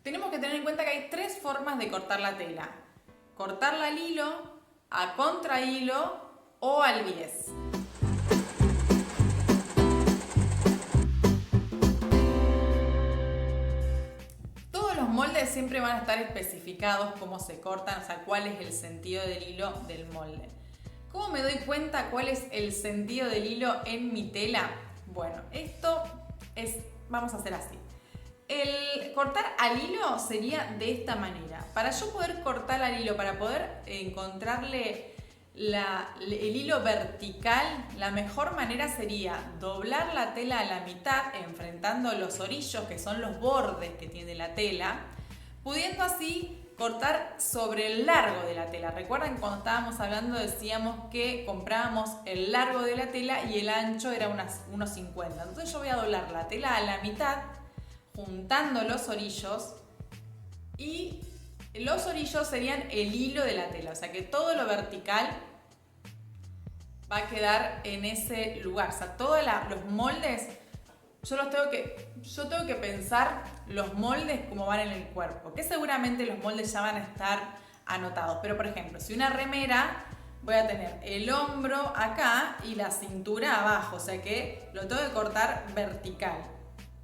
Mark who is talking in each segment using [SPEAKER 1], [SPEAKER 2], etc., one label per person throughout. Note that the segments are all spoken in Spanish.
[SPEAKER 1] Tenemos que tener en cuenta que hay tres formas de cortar la tela. Cortarla al hilo, a contrahilo o al bies. Todos los moldes siempre van a estar especificados cómo se cortan, o sea, cuál es el sentido del hilo del molde. ¿Cómo me doy cuenta cuál es el sentido del hilo en mi tela? Bueno, vamos a hacer así. El cortar al hilo sería de esta manera. Para yo poder cortar al hilo, para poder encontrarle el hilo vertical, la mejor manera sería doblar la tela a la mitad, enfrentando los orillos, que son los bordes que tiene la tela, pudiendo así cortar sobre el largo de la tela. Recuerdan cuando estábamos hablando decíamos que comprábamos el largo de la tela y el ancho era unos 50. Entonces yo voy a doblar la tela a la mitad, juntando los orillos, y los orillos serían el hilo de la tela, o sea que todo lo vertical va a quedar en ese lugar. O sea, todos los moldes, yo tengo que pensar los moldes como van en el cuerpo, que seguramente los moldes ya van a estar anotados. Pero por ejemplo, si una remera, voy a tener el hombro acá y la cintura abajo, o sea que lo tengo que cortar vertical.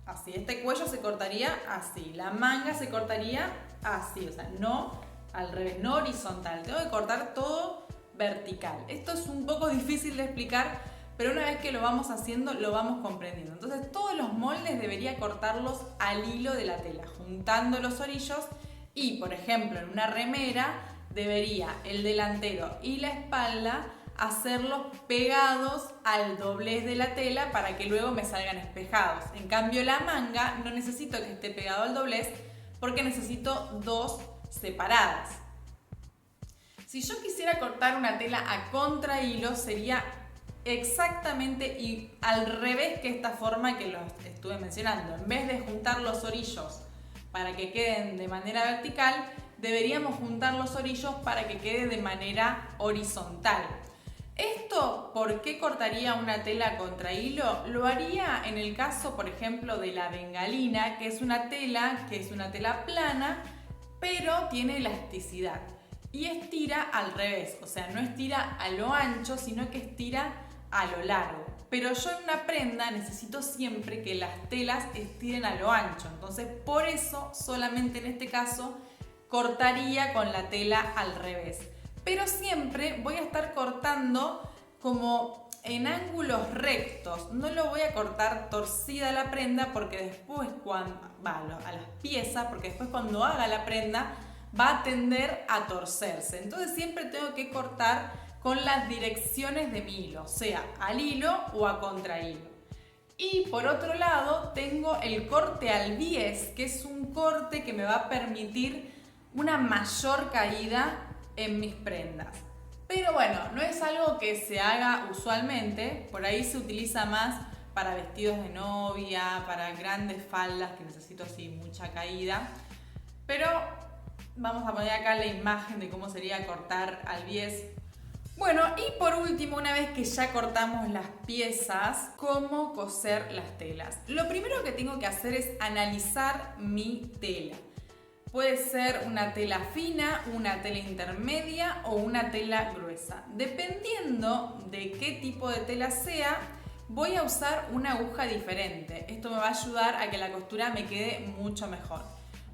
[SPEAKER 1] Así, este cuello se cortaría así, la manga se cortaría así, o sea, no al revés, no horizontal. Tengo que cortar todo vertical. Esto es un poco difícil de explicar, pero una vez que lo vamos haciendo, lo vamos comprendiendo. Entonces, todos los moldes debería cortarlos al hilo de la tela, juntando los orillos. Y, por ejemplo, en una remera, debería el delantero y la espalda hacerlos pegados al doblez de la tela para que luego me salgan espejados. En cambio, la manga no necesito que esté pegado al doblez porque necesito dos separadas. Si yo quisiera cortar una tela a contrahilo, sería exactamente y al revés que esta forma que lo estuve mencionando. En vez de juntar los orillos para que queden de manera vertical, deberíamos juntar los orillos para que quede de manera horizontal. Esto, ¿por qué cortaría una tela a contrahilo? Lo haría en el caso, por ejemplo, de la bengalina, que es una tela plana, pero tiene elasticidad y estira al revés, o sea, no estira a lo ancho, sino que estira a lo largo. Pero yo en una prenda necesito siempre que las telas estiren a lo ancho, entonces por eso solamente en este caso cortaría con la tela al revés. Pero siempre voy a estar cortando como en ángulos rectos. No lo voy a cortar torcida la prenda porque después a las piezas, porque después cuando haga la prenda va a tender a torcerse. Entonces siempre tengo que cortar con las direcciones de mi hilo, sea al hilo o a contrahilo. Y por otro lado tengo el corte al bies, que es un corte que me va a permitir una mayor caída en mis prendas. Pero bueno, no es algo que se haga usualmente, por ahí se utiliza más para vestidos de novia, para grandes faldas que necesito así mucha caída. Pero vamos a poner acá la imagen de cómo sería cortar al bies. Bueno, y por último, una vez que ya cortamos las piezas, ¿cómo coser las telas? Lo primero que tengo que hacer es analizar mi tela. Puede ser una tela fina, una tela intermedia o una tela gruesa. Dependiendo de qué tipo de tela sea, voy a usar una aguja diferente. Esto me va a ayudar a que la costura me quede mucho mejor.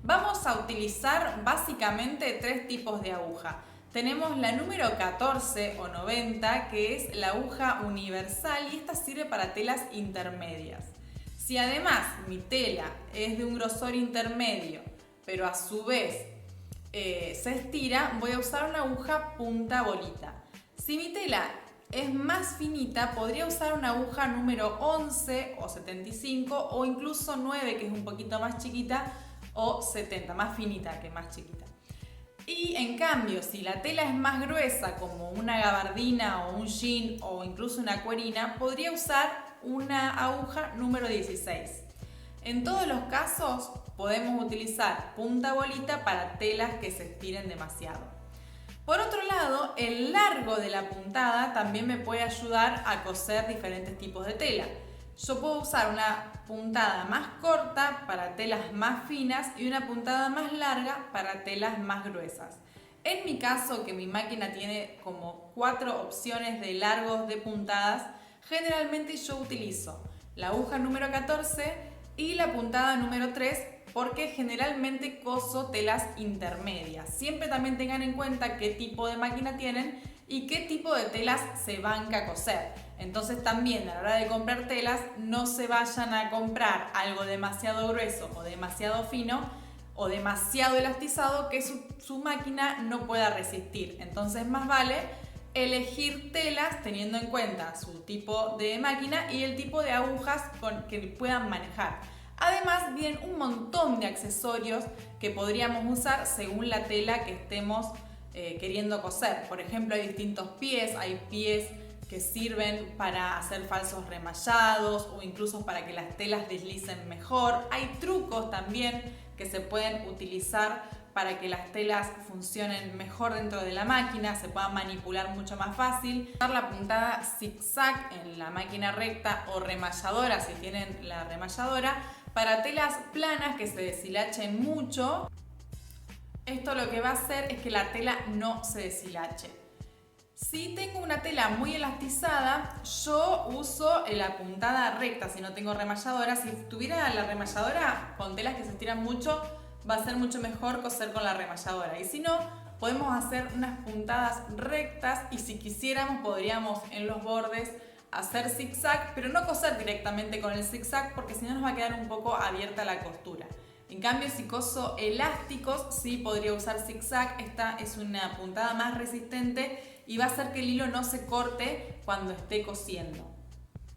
[SPEAKER 1] Vamos a utilizar básicamente tres tipos de aguja. Tenemos la número 14 o 90, que es la aguja universal, y esta sirve para telas intermedias. Si además mi tela es de un grosor intermedio, pero a su vez se estira, voy a usar una aguja punta bolita. Si mi tela es más finita, podría usar una aguja número 11 o 75 o incluso 9, que es un poquito más chiquita, o 70, más finita que más chiquita. Y en cambio, si la tela es más gruesa, como una gabardina o un jean o incluso una cuerina, podría usar una aguja número 16. En todos los casos podemos utilizar punta bolita para telas que se estiren demasiado. Por otro lado, el largo de la puntada también me puede ayudar a coser diferentes tipos de tela. yo puedo usar una puntada más corta para telas más finas y una puntada más larga para telas más gruesas. En mi caso, que mi máquina tiene como 4 opciones de largos de puntadas, generalmente yo utilizo la aguja número 14 y la puntada número 3 porque generalmente coso telas intermedias. Siempre también tengan en cuenta qué tipo de máquina tienen y qué tipo de telas se banca a coser. Entonces también a la hora de comprar telas no se vayan a comprar algo demasiado grueso o demasiado fino o demasiado elastizado que su máquina no pueda resistir. Entonces más vale elegir telas teniendo en cuenta su tipo de máquina y el tipo de agujas que puedan manejar. Además vienen un montón de accesorios que podríamos usar según la tela que estemos queriendo coser. Por ejemplo, hay distintos pies, hay pies que sirven para hacer falsos remallados o incluso para que las telas deslicen mejor. Hay trucos también que se pueden utilizar para que las telas funcionen mejor dentro de la máquina, se puedan manipular mucho más fácil. Usar la puntada zigzag en la máquina recta o remalladora si tienen la remalladora para telas planas que se deshilachen mucho. Esto lo que va a hacer es que la tela no se deshilache. Si tengo una tela muy elastizada, yo uso la puntada recta si no tengo remalladora. Si tuviera la remalladora con telas que se estiran mucho, va a ser mucho mejor coser con la remalladora. Y si no, podemos hacer unas puntadas rectas y si quisiéramos podríamos en los bordes hacer zigzag, pero no coser directamente con el zigzag porque si no nos va a quedar un poco abierta la costura. En cambio, si coso elásticos, sí podría usar zigzag. Esta es una puntada más resistente y va a hacer que el hilo no se corte cuando esté cosiendo.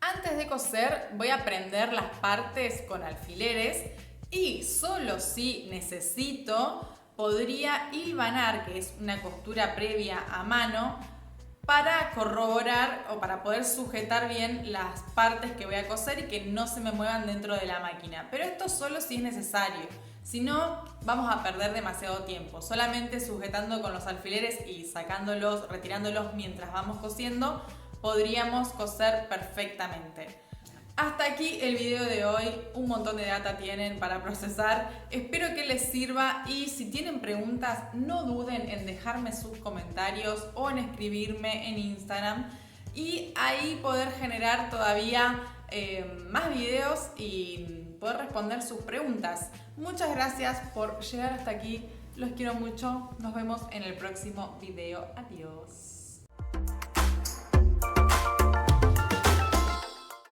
[SPEAKER 1] Antes de coser voy a prender las partes con alfileres y solo si necesito podría hilvanar, que es una costura previa a mano, para corroborar o para poder sujetar bien las partes que voy a coser y que no se me muevan dentro de la máquina. Pero esto solo si es necesario, si no vamos a perder demasiado tiempo. Solamente sujetando con los alfileres y sacándolos, retirándolos mientras vamos cosiendo, podríamos coser perfectamente. Hasta aquí el video de hoy, un montón de data tienen para procesar, espero que les sirva y si tienen preguntas no duden en dejarme sus comentarios o en escribirme en Instagram y ahí poder generar todavía más videos y poder responder sus preguntas. Muchas gracias por llegar hasta aquí, los quiero mucho, nos vemos en el próximo video, adiós.